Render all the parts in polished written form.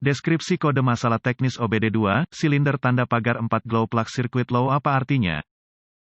Deskripsi kode masalah teknis OBD2, silinder tanda pagar 4 glow plug circuit low apa artinya?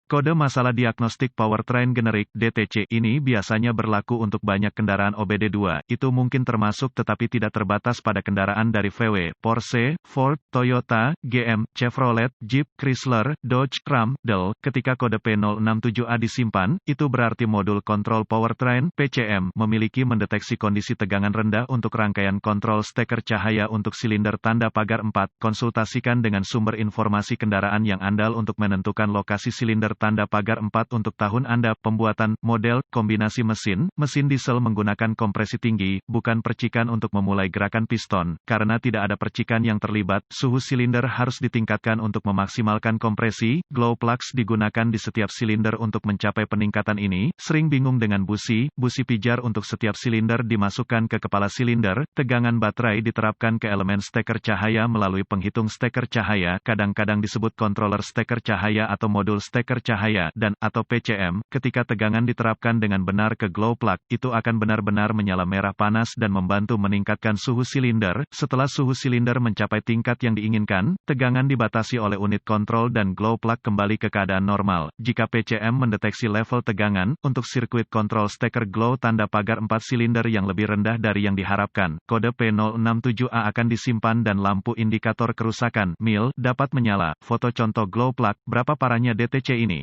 Kode masalah diagnostik powertrain generik (DTC) ini biasanya berlaku untuk banyak kendaraan OBD2, itu mungkin termasuk tetapi tidak terbatas pada kendaraan dari VW, Porsche, Ford, Toyota, GM, Chevrolet, Jeep, Chrysler, Dodge, Ram, Dell. Ketika kode P067A disimpan, itu berarti modul kontrol powertrain (PCM) memiliki mendeteksi kondisi tegangan rendah untuk rangkaian kontrol steker cahaya untuk silinder tanda pagar 4. Konsultasikan dengan sumber informasi kendaraan yang andal untuk menentukan lokasi silinder tanda pagar 4 untuk tahun Anda, pembuatan, model, kombinasi mesin diesel menggunakan kompresi tinggi, bukan percikan untuk memulai gerakan piston. Karena tidak ada percikan yang terlibat, suhu silinder harus ditingkatkan untuk memaksimalkan kompresi. Glow plugs digunakan di setiap silinder untuk mencapai peningkatan ini. Sering bingung dengan busi pijar untuk setiap silinder dimasukkan ke kepala silinder. Tegangan baterai diterapkan ke elemen steker cahaya melalui penghitung steker cahaya, kadang-kadang disebut controller steker cahaya atau modul steker cahaya, dan atau PCM. Ketika tegangan diterapkan dengan benar ke glow plug, itu akan benar-benar menyala merah panas dan membantu meningkatkan suhu silinder. Setelah suhu silinder mencapai tingkat yang diinginkan, tegangan dibatasi oleh unit kontrol dan glow plug kembali ke keadaan normal. Jika PCM mendeteksi level tegangan untuk sirkuit kontrol steker glow tanda pagar 4 silinder yang lebih rendah dari yang diharapkan, kode P067A akan disimpan dan lampu indikator kerusakan (MIL) dapat menyala. Foto contoh glow plug. Berapa parahnya DTC ini?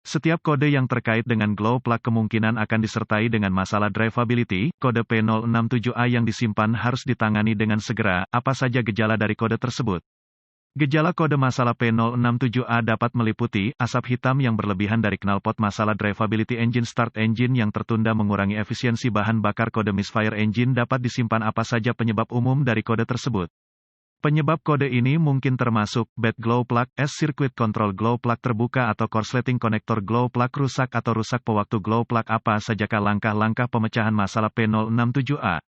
Setiap kode yang terkait dengan glow plug kemungkinan akan disertai dengan masalah drivability. Kode P067A yang disimpan harus ditangani dengan segera. Apa saja gejala dari kode tersebut? Gejala kode masalah P067A dapat meliputi asap hitam yang berlebihan dari knalpot, masalah drivability, engine start engine yang tertunda, mengurangi efisiensi bahan bakar. Kode misfire engine dapat disimpan. Apa saja penyebab umum dari kode tersebut? Penyebab kode ini mungkin termasuk bad glow plug, circuit control glow plug terbuka atau korsleting konektor glow plug rusak atau rusak pewaktu glow plug. Apa sajakah langkah-langkah pemecahan masalah P067A?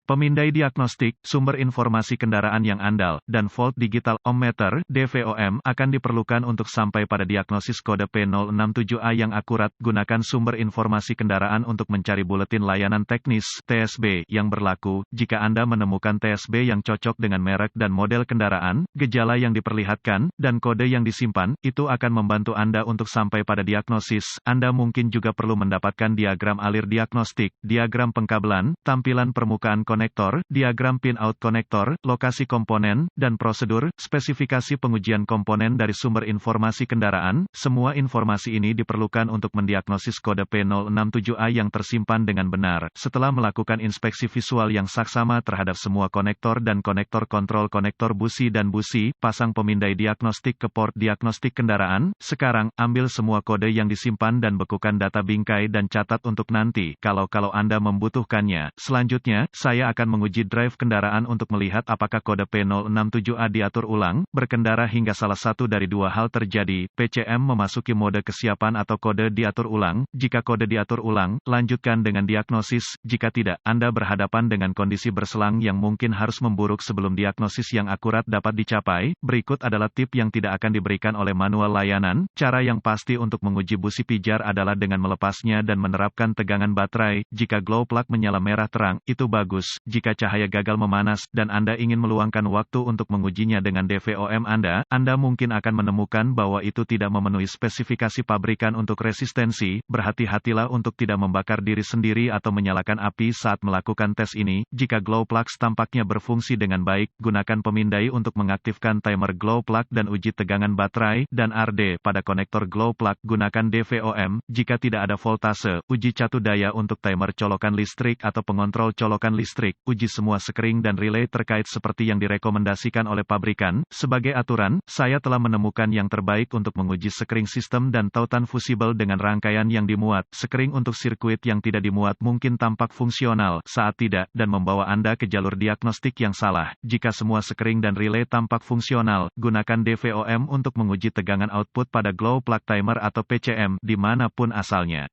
Pemindai diagnostik, sumber informasi kendaraan yang andal, dan volt digital ohmmeter (DVOM) akan diperlukan untuk sampai pada diagnosis kode P067A yang akurat. Gunakan sumber informasi kendaraan untuk mencari buletin layanan teknis (TSB) yang berlaku. Jika Anda menemukan TSB yang cocok dengan merek dan model kendaraan, gejala yang diperlihatkan, dan kode yang disimpan, itu akan membantu Anda untuk sampai pada diagnosis. Anda mungkin juga perlu mendapatkan diagram alir diagnostik, diagram pengkabelan, tampilan permukaan konektor, diagram pin-out konektor, lokasi komponen, dan prosedur, spesifikasi pengujian komponen dari sumber informasi kendaraan. Semua informasi ini diperlukan untuk mendiagnosis kode P067A yang tersimpan dengan benar. Setelah melakukan inspeksi visual yang saksama terhadap semua konektor dan konektor kontrol, konektor busi dan busi, pasang pemindai diagnostik ke port diagnostik kendaraan. Sekarang, ambil semua kode yang disimpan dan bekukan data bingkai dan catat untuk nanti, kalau Anda membutuhkannya. Selanjutnya, saya akan menguji drive kendaraan untuk melihat apakah kode P067A diatur ulang. Berkendara hingga salah satu dari dua hal terjadi, PCM memasuki mode kesiapan atau kode diatur ulang. Jika kode diatur ulang, lanjutkan dengan diagnosis. Jika tidak, Anda berhadapan dengan kondisi berselang yang mungkin harus memburuk sebelum diagnosis yang akurat dapat dicapai. Berikut adalah tip yang tidak akan diberikan oleh manual layanan. Cara yang pasti untuk menguji busi pijar adalah dengan melepasnya dan menerapkan tegangan baterai. Jika glow plug menyala merah terang, itu bagus. Jika cahaya gagal memanas, dan Anda ingin meluangkan waktu untuk mengujinya dengan DVOM Anda mungkin akan menemukan bahwa itu tidak memenuhi spesifikasi pabrikan untuk resistensi. Berhati-hatilah untuk tidak membakar diri sendiri atau menyalakan api saat melakukan tes ini. Jika glow plugs tampaknya berfungsi dengan baik, gunakan pemindai untuk mengaktifkan timer glow plug dan uji tegangan baterai dan RD pada konektor glow plug. Gunakan DVOM. Jika tidak ada voltase, uji catu daya untuk timer colokan listrik atau pengontrol colokan listrik. Uji semua sekring dan relay terkait seperti yang direkomendasikan oleh pabrikan. Sebagai aturan, saya telah menemukan yang terbaik untuk menguji sekring sistem dan tautan fusibel dengan rangkaian yang dimuat. Sekring untuk sirkuit yang tidak dimuat mungkin tampak fungsional saat tidak, dan membawa Anda ke jalur diagnostik yang salah. Jika semua sekring dan relay tampak fungsional, gunakan DVOM untuk menguji tegangan output pada glow plug timer atau PCM, dimanapun asalnya.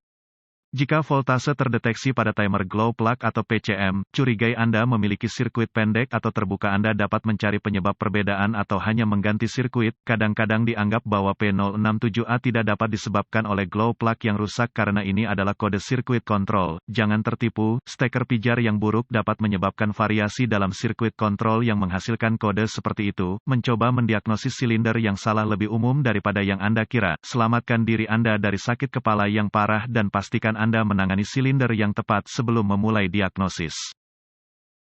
Jika voltase terdeteksi pada timer glow plug atau PCM, curigai Anda memiliki sirkuit pendek atau terbuka. Anda dapat mencari penyebab perbedaan atau hanya mengganti sirkuit. Kadang-kadang dianggap bahwa P067A tidak dapat disebabkan oleh glow plug yang rusak karena ini adalah kode sirkuit kontrol. Jangan tertipu, steker pijar yang buruk dapat menyebabkan variasi dalam sirkuit kontrol yang menghasilkan kode seperti itu. Mencoba mendiagnosis silinder yang salah lebih umum daripada yang Anda kira. Selamatkan diri Anda dari sakit kepala yang parah dan pastikan Anda menangani silinder yang tepat sebelum memulai diagnosis.